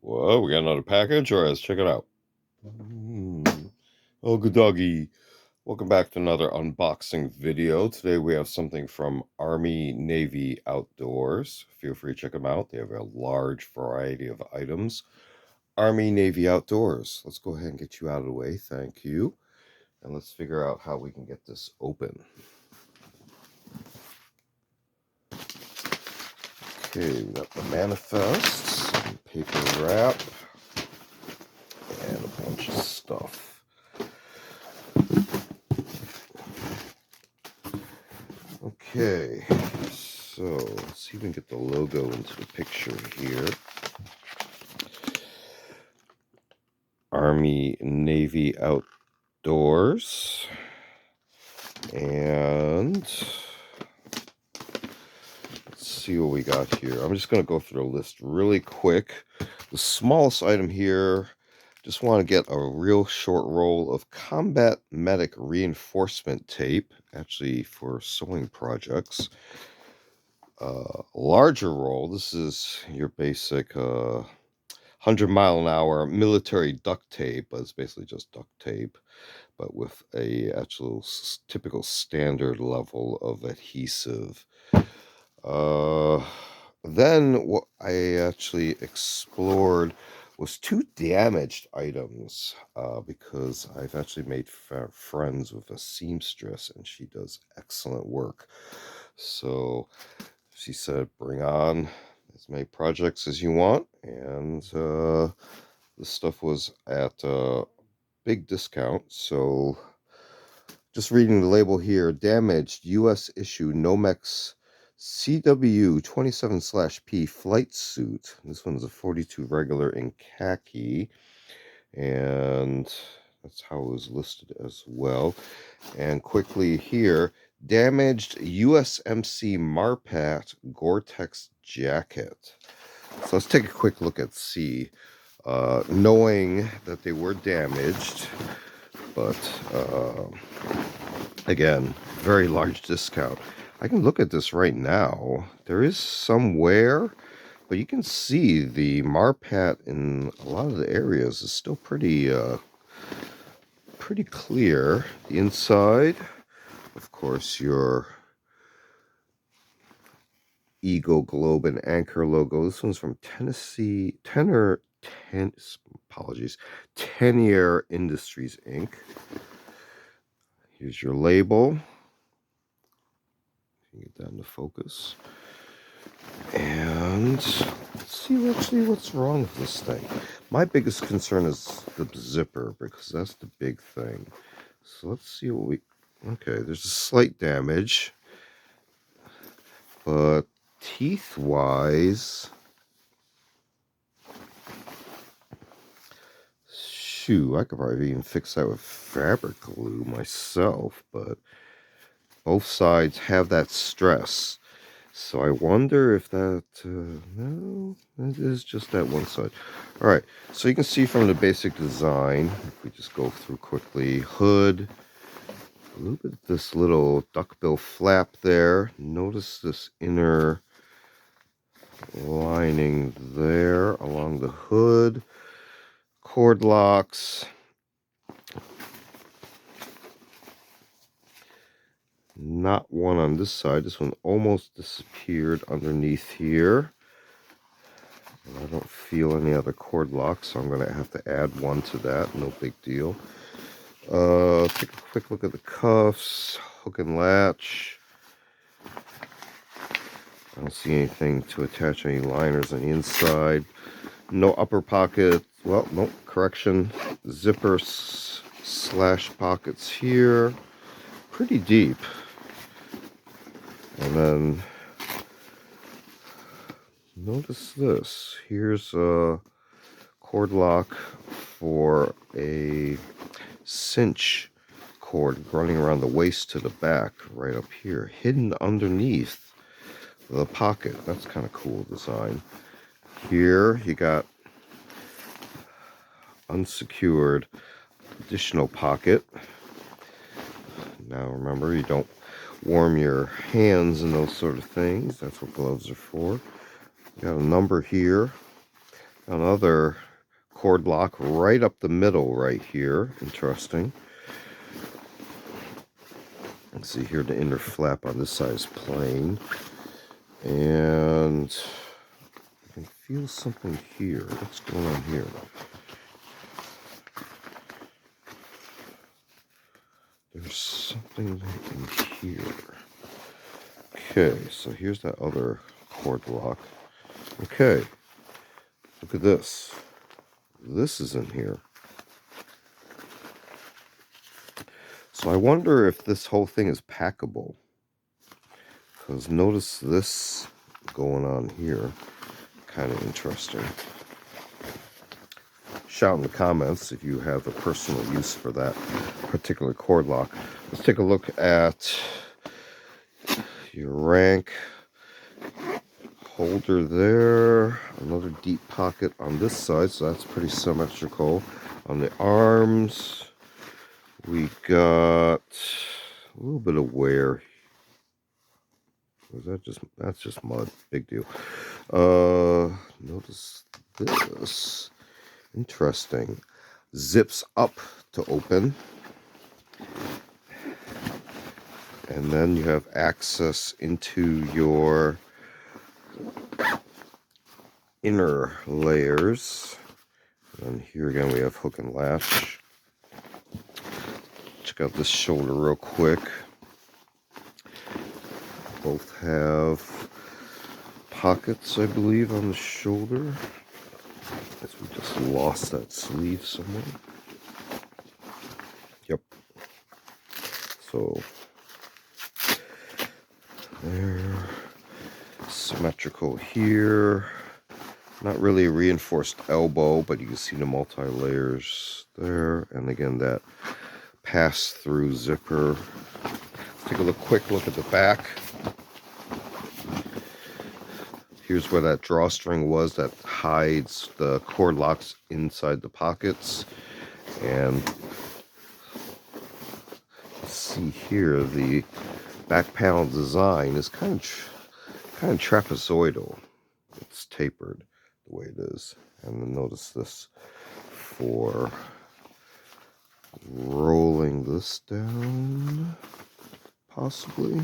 Whoa, we got another package? All right, let's check it out. Oh, good doggy. Welcome back to another unboxing video. Today we have something from Army Navy Outdoors. Feel free to check them out. They have a large variety of items. Army Navy Outdoors. Let's go ahead and get you out of the way. Thank you. And let's figure out how we can get this open. Okay, we got the manifest, some paper wrap, and a bunch of stuff. Okay, so let's see if we can get the logo into the picture here. Army Navy Outdoors. And let's see what we got here. I'm just going to go through the list really quick. The smallest item here, just want to get a real short roll of combat medic reinforcement tape, actually for sewing projects. Larger roll, this is your basic 100-mile-an-hour military duct tape, but it's basically just duct tape, but with a actual typical standard level of adhesive. Then what I actually explored was two damaged items, because I've actually made friends with a seamstress and she does excellent work. So she said, bring on as many projects as you want, and this stuff was at a big discount. So just reading the label here, damaged U.S. issue Nomex CW 27/P flight suit. This one's a 42 regular in khaki, and that's how it was listed as well. And quickly here, damaged USMC MARPAT Gore-Tex jacket. So let's take a quick look at C. Knowing that they were damaged, but again, very large discount. I can look at this right now. There is some wear, but you can see the MARPAT in a lot of the areas is still pretty clear. The inside, of course, your Eagle Globe and Anchor logo. This one's from Tenor Industries Inc. Here's your label. You get that into focus. And let's see actually what's wrong with this thing. My biggest concern is the zipper, because that's the big thing. So let's see what we... Okay, there's a slight damage, but teeth-wise... Shoot, I could probably even fix that with fabric glue myself, but both sides have that stress. So I wonder if that... no, it is just that one side. All right, so you can see from the basic design, if we just go through quickly, hood, a little bit of this little duckbill flap there. Notice this inner lining there along the hood. Cord locks. Not one on this side. This one almost disappeared underneath here. And I don't feel any other cord locks, so I'm going to have to add one to that. No big deal. Take a quick look at the cuffs. Hook and latch. I don't see anything to attach any liners on the inside. No upper pocket. Well, no, correction. Zipper slash pockets here. Pretty deep. And then notice this. Here's a cord lock for a cinch cord running around the waist to the back, right up here, hidden underneath the pocket. That's kind of cool design. Here you got unsecured additional pocket. Now remember, you don't warm your hands and those sort of things. That's what gloves are for. You got a number here Another cord lock right up the middle right here. Interesting. Let's see here, the inner flap on this side is plain. And I can feel something here. What's going on here? There's something in here. Okay, so here's that other cord lock. Okay, look at this. This is in here. So I wonder if this whole thing is packable. Because notice this going on here. Kind of interesting. Shout in the comments if you have a personal use for that particular cord lock. Let's take a look at your rank holder there. Another deep pocket on this side, so that's pretty symmetrical. On the arms, we got a little bit of wear. Was that that's just mud? Big deal. Notice this. Interesting. Zips up to open. And then you have access into your inner layers. And here again we have hook and latch. Check out this shoulder real quick. Both have pockets, I believe, on the shoulder. I guess we just lost that sleeve somewhere. Yep. So there, symmetrical here. Not really a reinforced elbow, but you can see the multi-layers there. And again, that pass-through zipper. Let's take a quick look at the back. Here's where that drawstring was that hides the cord locks inside the pockets. And see here, the back panel design is kind of trapezoidal. It's tapered the way it is. And then notice this for rolling this down, possibly.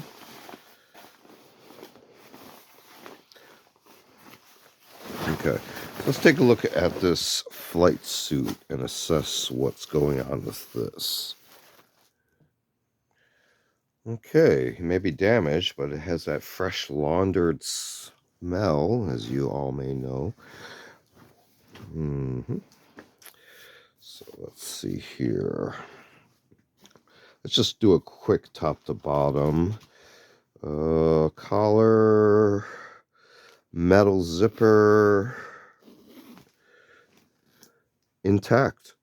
Okay, let's take a look at this flight suit and assess what's going on with this. Okay, it may be damaged, but it has that fresh laundered smell, as you all may know. So let's see here. Let's just do a quick top to bottom. Collar, metal zipper, intact.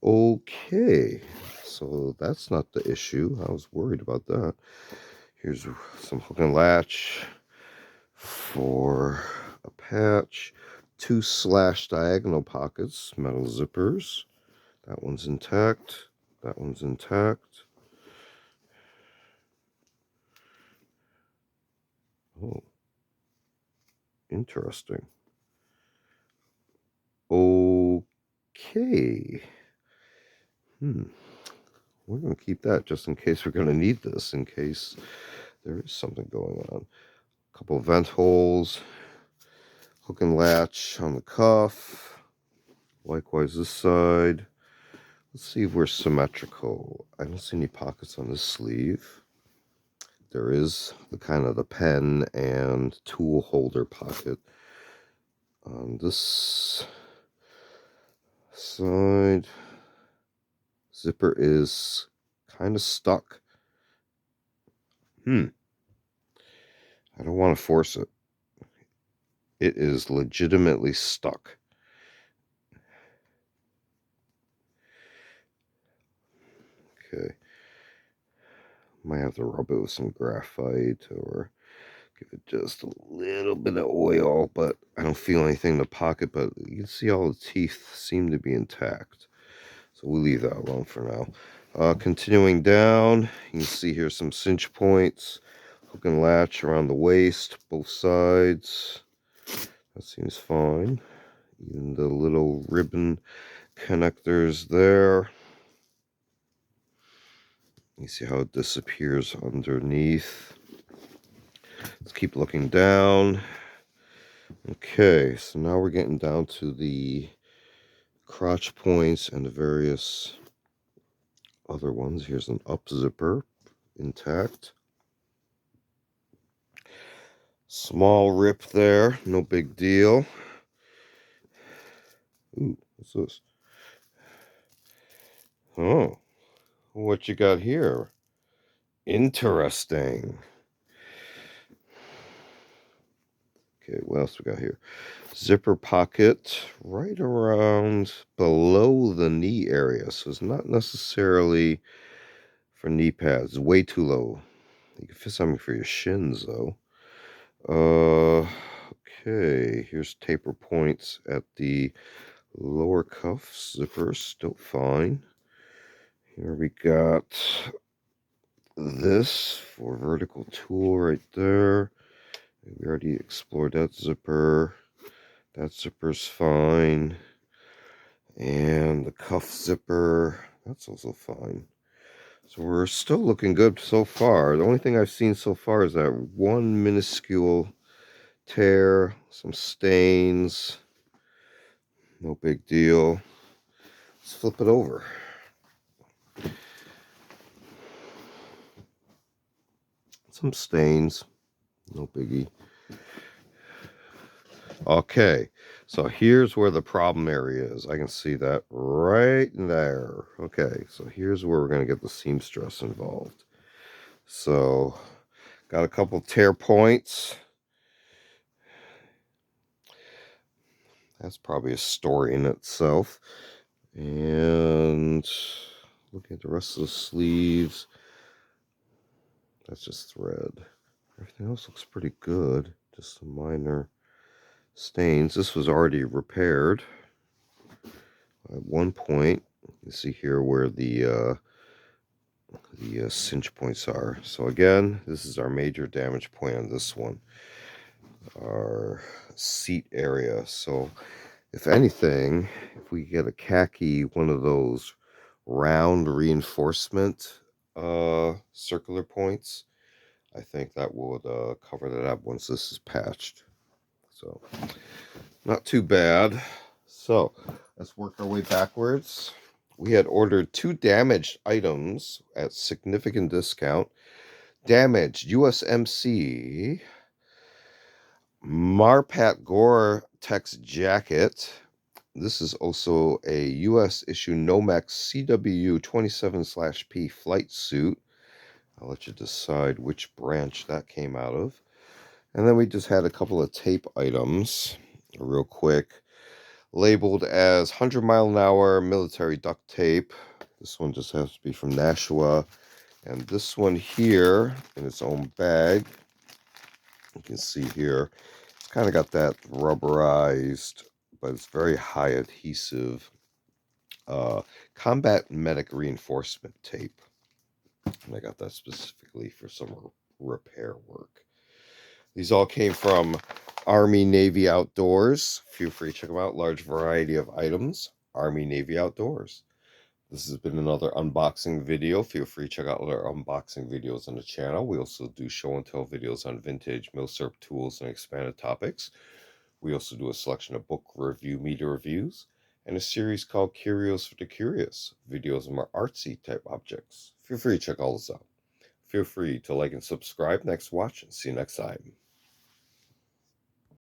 Okay, so that's not the issue. I was worried about that. Here's some hook and latch for a patch. 2 slash diagonal pockets, metal zippers. That one's intact. That one's intact. Oh, interesting. Okay. We're going to keep that just in case we're going to need this, in case there is something going on. A couple of vent holes. Hook and latch on the cuff. Likewise this side. Let's see if we're symmetrical. I don't see any pockets on this sleeve. There is the kind of the pen and tool holder pocket on this side. Zipper is kind of stuck. I don't want to force it. It is legitimately stuck. Okay. Might have to rub it with some graphite or give it just a little bit of oil, but I don't feel anything in the pocket, but you can see all the teeth seem to be intact. So we'll leave that alone for now. Continuing down, you can see here some cinch points, hook and latch around the waist, both sides. Seems fine. Even the little ribbon connectors there. You see how it disappears underneath. Let's keep looking down. Okay, so now we're getting down to the crotch points and the various other ones. Here's an up zipper, intact. Small rip there, no big deal. Ooh, what's this? Oh, what you got here? Interesting. Okay, what else we got here? Zipper pocket right around below the knee area. So it's not necessarily for knee pads. It's way too low. You can fit something for your shins though. Okay, here's taper points at the lower cuff zipper, still fine. Here we got this for vertical tool right there. We already explored that zipper. That zipper's fine. And the cuff zipper, that's also fine. So we're still looking good so far. The only thing I've seen so far is that one minuscule tear, some stains. No big deal. Let's flip it over. Some stains. No biggie. Okay, so here's where the problem area is. I can see that right there. Okay, so here's where we're going to get the seamstress involved. So, got a couple tear points. That's probably a story in itself. And looking at the rest of the sleeves, that's just thread. Everything else looks pretty good. Just some minor stains. This was already repaired at one point. You can see here where the cinch points are. So again, this is our major damage point on this one, our seat area. So if anything, if we get a khaki, one of those round reinforcement circular points, I think that would cover that up once this is patched. So not too bad. So let's work our way backwards. We had ordered 2 damaged items at significant discount. Damaged USMC MARPAT Gore-Tex jacket. This is also a US issue Nomex CW 27/P flight suit. I'll let you decide which branch that came out of. And then we just had a couple of tape items, real quick, labeled as 100-mile-an-hour military duct tape. This one just has to be from Nashua. And this one here, in its own bag, you can see here, it's kind of got that rubberized, but it's very high adhesive combat medic reinforcement tape. And I got that specifically for some repair work. These all came from Army Navy Outdoors. Feel free to check them out. Large variety of items. Army Navy Outdoors. This has been another unboxing video. Feel free to check out other unboxing videos on the channel. We also do show and tell videos on vintage milsurp tools and expanded topics. We also do a selection of book review, media reviews, and a series called Curios for the Curious, videos of more artsy type objects. Feel free to check all this out. Feel free to like and subscribe. Next watch, and see you next time.